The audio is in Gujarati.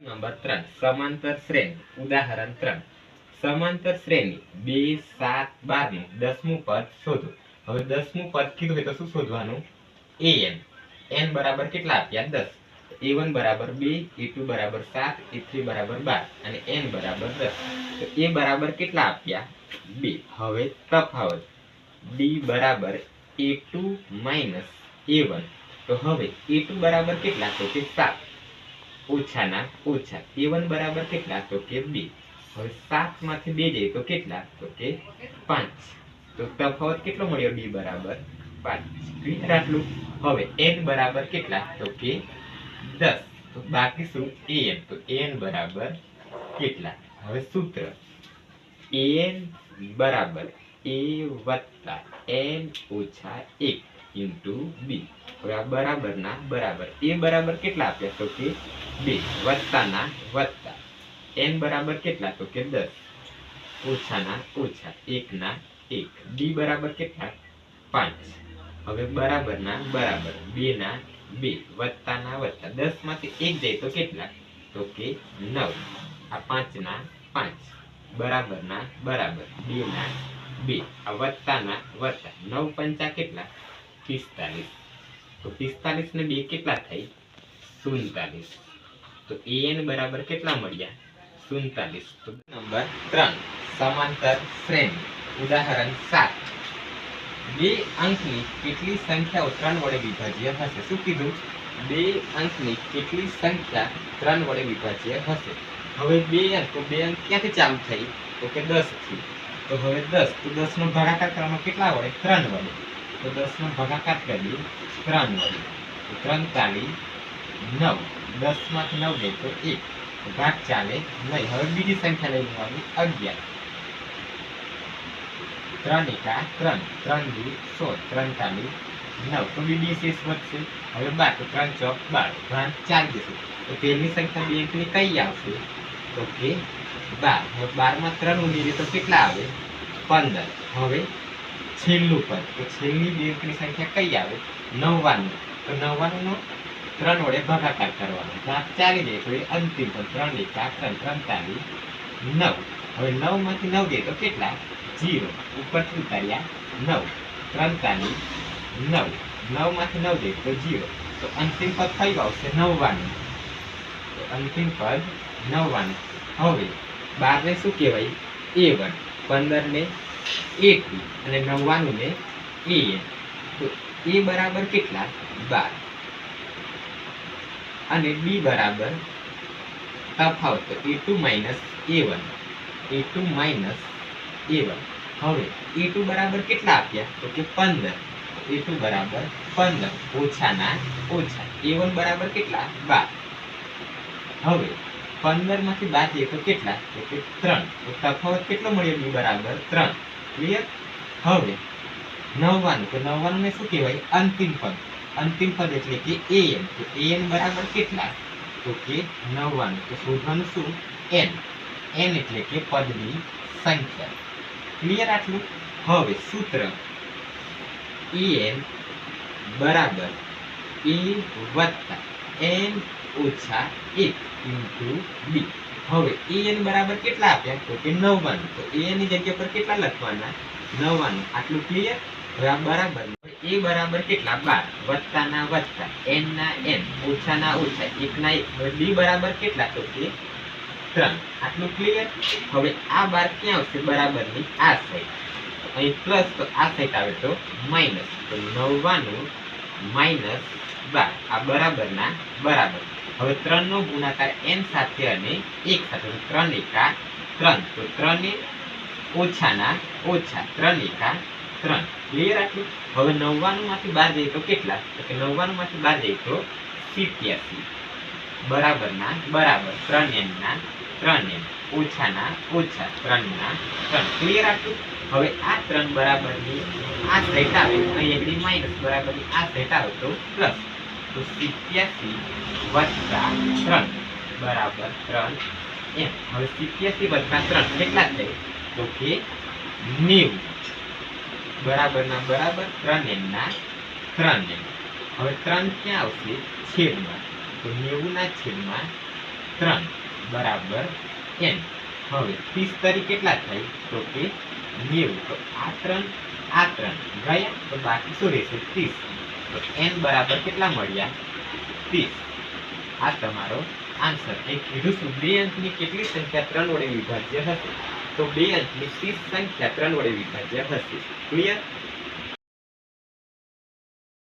નંબર 3 સમાંતર શ્રેણી ઉદાહરણ 3 સમાંતર શ્રેણી 2 7 12 નું 10મું પદ શોધો। હવે 10મું પદ કીધું હોય તો શું શોધવાનું? an n બરાબર કેટલા આપ્યા? 10 a1 બરાબર 2 a2 બરાબર 7 a3 બરાબર 12 અને n બરાબર 10 તો a બરાબર કેટલા આપ્યા? 2। હવે તફાવત d બરાબર a2 માઈનસ a1 તો હવે a2 બરાબર કેટલા? તો કે 7 ઓછાના ઓછા a1 બરાબર કેટલા? તો કે 2। હવે 7 માંથી 2 જાય તો કેટલા? તો કે 5। તો તફાવત કેટલો મળ્યો? d બરાબર 5। ક્લિયર આટલું? હવે n બરાબર કેટલા? તો કે 10। તો બાકી શું? an તો an બરાબર કેટલા? હવે સૂત્ર an બરાબર a વત્તા n ઓછા 1 ઇન્ટુ b। હવે આ બરાબર ના બરાબર a બરાબર કેટલા આપ્યા? તો કે 2 વત્તાના વત્તા n બરાબર કેટલા? તો કે 10 ઓછાના ઓછા 1 ના 1 d બરાબર કેટલા? 5। હવે બરાબર ના બરાબર 2 ના 2 વત્તાના વત્તા 10 માંથી 1 જાય તો કેટલા? તો કે 9 આ 5 ના 5 બરાબર ના બરાબર 2 ના 2 આ વત્તાના વત્તા 9 પંચા કેટલા? 45। તો 45 ને 2 કેટલા થાય? 47। તો an બરાબર કેટલા મળ્યા? 47। તો નંબર 3 સમાંતર શ્રેણી ઉદાહરણ 7 બે અંકની કેટલી સંખ્યાઓ 3 વડે વિભાજ્ય હશે? શું કીધું? બે અંકની કેટલી સંખ્યા 3 વડે વિભાજ્ય હશે? હવે બે અંક તો બે અંક ક્યાંથી ચાલુ થઈ? તો કે 10 થી। તો હવે 10 તો 10 નો ભાગાકાર કરવાનો કેટલા વડે? 3 વડે। તો 10 નો ભાગાકાર કરીએ 3 વડે તો 3 તાળી 9 10 માંથી 9 જાય તો 1 ભાગ ચાલે નહીં। હવે બીજી સંખ્યા લઈ લેવાની 11 3 એકા 3 3 દુ 16 3 તાળી 9 તો બીજી શેષ વધશે। હવે 12 તો 3 ચોક 12 ભાગ ચાલી જશે। તો પહેલી સંખ્યા બે અંકની કઈ આવશે? તો કે 12। હવે 12 માં 3 ઉમેરીએ તો કેટલા આવે? 15। હવે છેલ્લું પદ તો છેલ્લી બે અંકની સંખ્યા કઈ આવે? 99। તો 99 નો 3 વડે ભાગાકાર કરવાનો ભાગ ચાલી જાય તો એ અંતિમ પદ 3 એકા 3 3 તાળી 9। હવે 9 માંથી 9 જાય તો કેટલા? 0 ઉપરથી ઉતાર્યા 9 3 તાળી 9 9 માંથી 9 જાય તો 0 તો અંતિમ પદ કયું આવશે? 99। તો અંતિમ પદ 99। હવે 12 ને શું કહેવાય? a1 15 ને a2 અને 99 ને an। તો a બરાબર કેટલા? 12 અને b બરાબર તફાવત તો a2 minus a1 a2 minus a1। હવે a2 બરાબર કેટલા આપ્યા? તો કે 15 a2 બરાબર 15 ઓછાના ઓછા a1 બરાબર કેટલા? 12। હવે 15 માંથી 12 જાય તો કેટલા? તો કે 3 તો તફાવત કેટલો મળ્યો? b બરાબર 3। ક્લિયર? હવે 99 તો 99 ને શું કહેવાય? અંતિમ પદ। અંતિમ પદ એટલે કે an તો an બરાબર કેટલા? તો કે 99 તો શોધવાનું શું? n n એટલે કે પદની સંખ્યા। ક્લિયર આટલું? હવે સૂત્ર an બરાબર a વત્તા n ઓછા 1 ઇન્ટુ b। હવે an બરાબર કેટલા આપ્યા? તો કે 99। તો an ની જગ્યા પર કેટલા લખવાના? 99। આટલું ક્લિયર? હવે આ બરાબર a બરાબર કેટલા? 12 વત્તાના વત્તા n ના n ઓછાના ઓછા 1 ના 1। હવે b બરાબર કેટલા? તો કે 3। આટલું ક્લિયર? હવે આ 12 ક્યાં આવશે? બરાબરની આ સાઈડ અહીં પ્લસ તો આ સાઈડ આવે તો માઈનસ તો 99 માઈનસ 12 આ બરાબરના બરાબર। હવે 3 નો ગુણાકાર n સાથે અને 1 સાથે તો 3 એકા 3 તો 3 એ ઓછાના ઓછા 3 એકા 3। ક્લિયર આટલું? હવે 99 માંથી 12 જાય તો કેટલા? તો કે 99 માંથી 12 જાય તો 87 બરાબરના બરાબર 3n ના 3n ઓછાના ઓછા 3 ના 3। ક્લિયર આટલું? હવે આ 3 બરાબરની આ સાઈડ આવે અહીં એકડી માઈનસ બરાબરની આ સાઈડ આવે તો પ્લસ તો 87 વત્તા 3 બરાબર 3n। હવે 87 વત્તા 3 કેટલા થાય? તો કે 90 બરાબરના બરાબર 3n ના 3n। હવે 3 ક્યાં આવશે? છેદમાં તો 90 ના છેદમાં 3 બરાબર n. હવે 30 તરી કેટલા થાય તો કે 90. તો આ 3 ગયા તો બાકી શું રહેશે 30. તો n બરાબર કેટલા મળ્યા 30. આ તમારો આન્સર. એ કીધું શું બે અંકની કેટલી સંખ્યા 3 વડે વિભાજ્ય હશે તો બે અંકની 30 સંખ્યા 3 વડે વિભાજ્ય હશે. ક્લિયર?